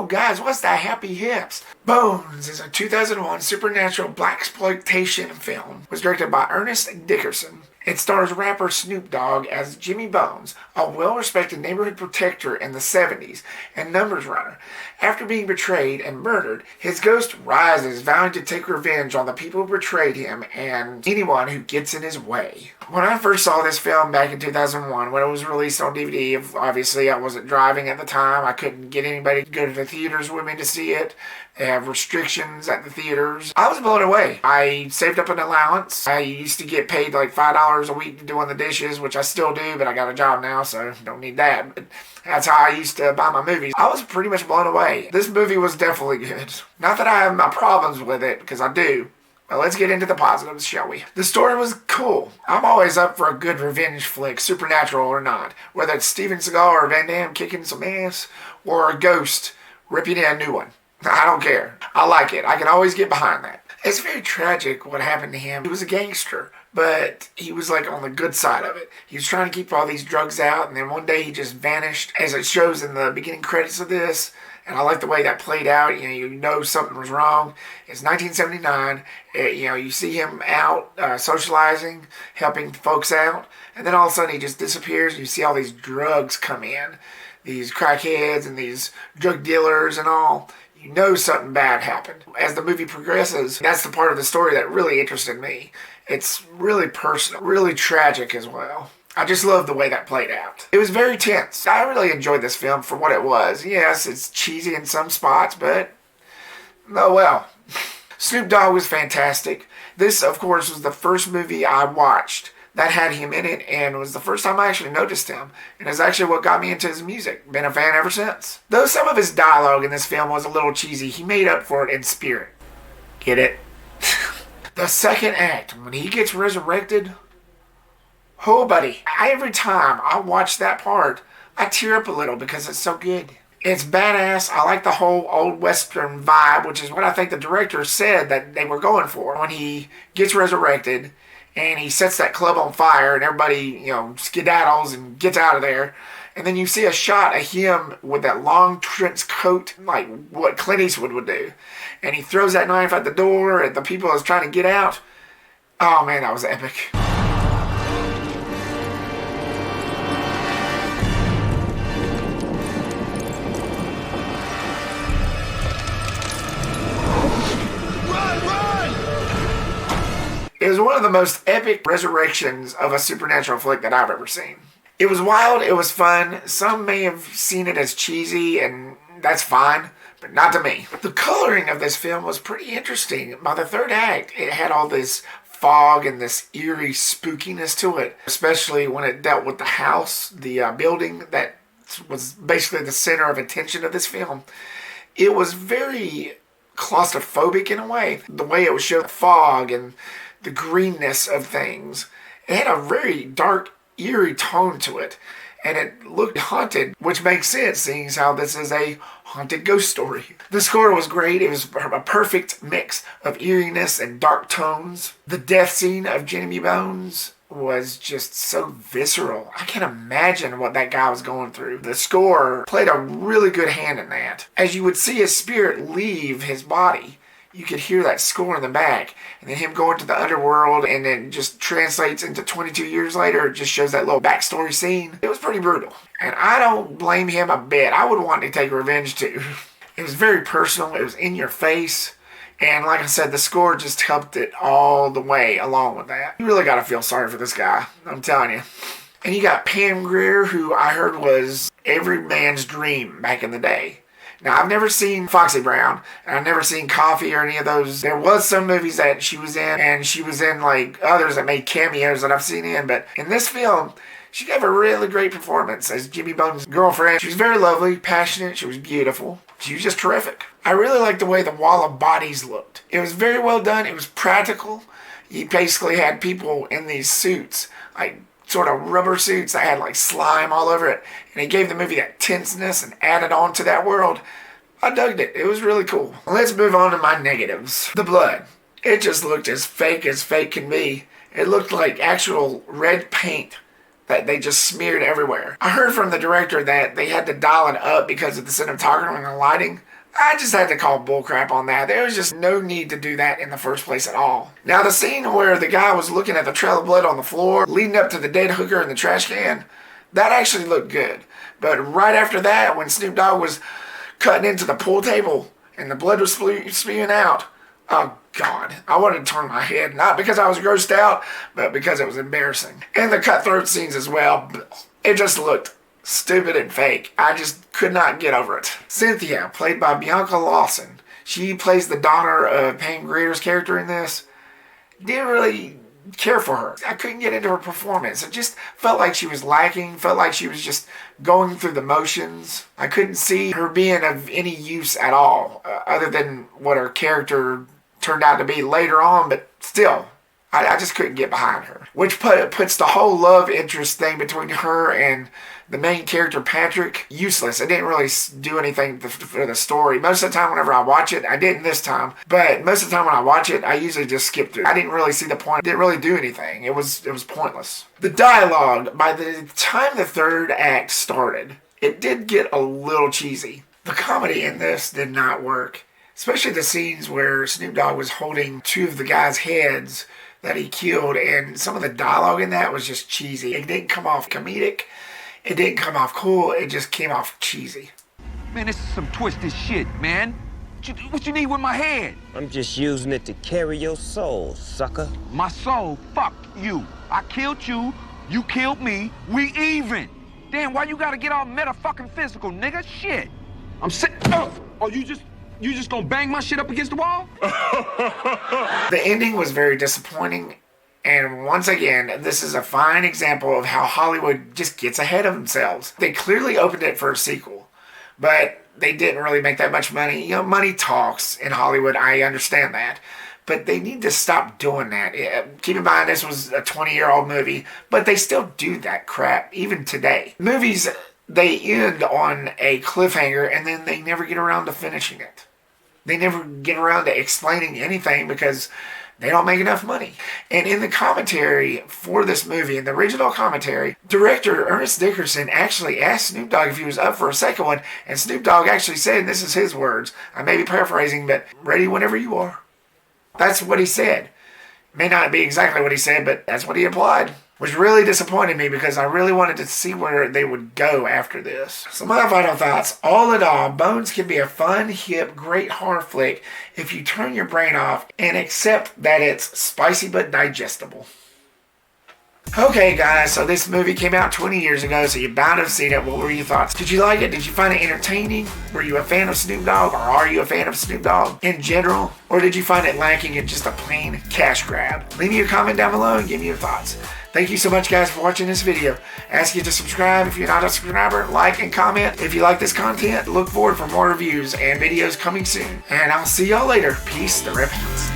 Yo, guys, what's that happy hips? Bones is a 2001 supernatural blaxploitation film. It was directed by Ernest Dickerson. It stars rapper Snoop Dogg as Jimmy Bones, a well-respected neighborhood protector in the 70s and numbers runner. After being betrayed and murdered, his ghost rises, vowing to take revenge on the people who betrayed him and anyone who gets in his way. When I first saw this film back in 2001, when it was released on DVD, obviously I wasn't driving at the time. I couldn't get anybody to go to the theaters with me to see it. They have restrictions at the theaters. I was blown away. I saved up an allowance. I used to get paid like $5 a week doing the dishes, which I still do, but I got a job now, so don't need that. But that's how I used to buy my movies. I was pretty much blown away. This movie was definitely good. Not that I have my problems with it, because I do. But let's get into the positives, shall we? The story was cool. I'm always up for a good revenge flick, supernatural or not. Whether it's Steven Seagal or Van Damme kicking some ass, or a ghost ripping in a new one. I don't care. I like it. I can always get behind that. It's very tragic what happened to him. He was a gangster, but he was like on the good side of it. He was trying to keep all these drugs out, and then one day he just vanished, as it shows in the beginning credits of this. And I like the way that played out. You know something was wrong. It's 1979. You see him out socializing, helping folks out, and then all of a sudden he just disappears. And you see all these drugs come in, these crackheads and these drug dealers and all. You know something bad happened. As the movie progresses, that's the part of the story that really interested me. It's really personal, really tragic as well. I just love the way that played out. It was very tense. I really enjoyed this film for what it was. Yes, it's cheesy in some spots, but oh well. Snoop Dogg was fantastic. This, of course, was the first movie I watched that had him in it, and it was the first time I actually noticed him. And it's actually what got me into his music. Been a fan ever since. Though some of his dialogue in this film was a little cheesy, he made up for it in spirit. Get it? The second act, when he gets resurrected, oh buddy, every time I watch that part, I tear up a little because it's so good. It's badass. I like the whole old western vibe, which is what I think the director said that they were going for. When he gets resurrected, and he sets that club on fire, and everybody, skedaddles and gets out of there. And then you see a shot of him with that long trench coat, like what Clint Eastwood would do. And he throws that knife at the door at the people that's trying to get out. Oh man, that was epic. It was one of the most epic resurrections of a supernatural flick that I've ever seen. It was wild, it was fun. Some may have seen it as cheesy, and that's fine, but not to me. The coloring of this film was pretty interesting. By the third act, it had all this fog and this eerie spookiness to it, especially when it dealt with the house, the building that was basically the center of attention of this film. It was very claustrophobic in a way. The way it would show the fog and the greenness of things. It had a very dark, eerie tone to it, and it looked haunted, which makes sense, seeing as how this is a haunted ghost story. The score was great. It was a perfect mix of eeriness and dark tones. The death scene of Jimmy Bones was just so visceral. I can't imagine what that guy was going through. The score played a really good hand in that. As you would see his spirit leave his body, you could hear that score in the back, and then him going to the underworld, and then just translates into 22 years later. It just shows that little backstory scene. It was pretty brutal, and I don't blame him a bit. I would want to take revenge too. It was very personal. It was in your face, and like I said, the score just helped it all the way along with that. You really got to feel sorry for this guy, I'm telling you. And you got Pam Grier, who I heard was every man's dream back in the day. Now, I've never seen Foxy Brown, and I've never seen Coffee or any of those. There was some movies that she was in, and she was in like others that made cameos that I've seen in, but in this film, she gave a really great performance as Jimmy Bones' girlfriend. She was very lovely, passionate, she was beautiful. She was just terrific. I really liked the way the wall of bodies looked. It was very well done, it was practical. You basically had people in these suits, like sort of rubber suits that had like slime all over it, and it gave the movie that tenseness and added on to that world. I dug it. It was really cool. Let's move on to my negatives. The blood. It just looked as fake can be. It looked like actual red paint that they just smeared everywhere. I heard from the director that they had to dial it up because of the cinematography and the lighting. I just had to call bullcrap on that. There was just no need to do that in the first place at all. Now, the scene where the guy was looking at the trail of blood on the floor, leading up to the dead hooker in the trash can, that actually looked good. But right after that, when Snoop Dogg was cutting into the pool table and the blood was spewing out, oh God, I wanted to turn my head, not because I was grossed out, but because it was embarrassing. And the cutthroat scenes as well, it just looked stupid and fake. I just could not get over it. Cynthia, played by Bianca Lawson, she plays the daughter of Pam Grier's character in this. Didn't really care for her. I couldn't get into her performance. It just felt like she was lacking, felt like she was just going through the motions. I couldn't see her being of any use at all, other than what her character turned out to be later on, but still, I just couldn't get behind her. Which puts the whole love interest thing between her and the main character, Patrick, useless. It didn't really do anything for the story. Most of the time whenever I watch it, I didn't this time, but most of the time when I watch it, I usually just skip through. I didn't really see the point. It didn't really do anything. It was pointless. The dialogue, by the time the third act started, it did get a little cheesy. The comedy in this did not work. Especially the scenes where Snoop Dogg was holding two of the guys' heads that he killed, and some of the dialogue in that was just cheesy. It didn't come off comedic. It didn't come off cool. It just came off cheesy. Man, this is some twisted shit, man. What you need with my head? I'm just using it to carry your soul, sucker. My soul? Fuck you. I killed you. You killed me. We even. Damn, why you gotta get all meta-fucking physical, nigga? Shit. I'm sick. Oh, you just gonna bang my shit up against the wall? The ending was very disappointing. And once again, this is a fine example of how Hollywood just gets ahead of themselves. They clearly opened it for a sequel, but they didn't really make that much money. You know, money talks in Hollywood. I understand that. But they need to stop doing that. Keep in mind, this was a 20-year-old movie, but they still do that crap, even today. Movies, they end on a cliffhanger, and then they never get around to finishing it. They never get around to explaining anything because they don't make enough money. And in the commentary for this movie, in the original commentary, director Ernest Dickerson actually asked Snoop Dogg if he was up for a second one, and Snoop Dogg actually said, and this is his words, I may be paraphrasing, but ready whenever you are. That's what he said. May not be exactly what he said, but that's what he implied. Which really disappointed me because I really wanted to see where they would go after this. So my final thoughts. All in all, Bones can be a fun, hip, great horror flick if you turn your brain off and accept that it's spicy but digestible. Okay guys, so this movie came out 20 years ago, so you're bound to have seen it. What were your thoughts? Did you like it? Did you find it entertaining? Were you a fan of Snoop Dogg, or are you a fan of Snoop Dogg in general? Or did you find it lacking in just a plain cash grab? Leave me a comment down below and give me your thoughts. Thank you so much guys for watching this video. Ask you to subscribe if you're not a subscriber, like and comment. If you like this content, look forward for more reviews and videos coming soon. And I'll see y'all later. Peace, the Reptastic.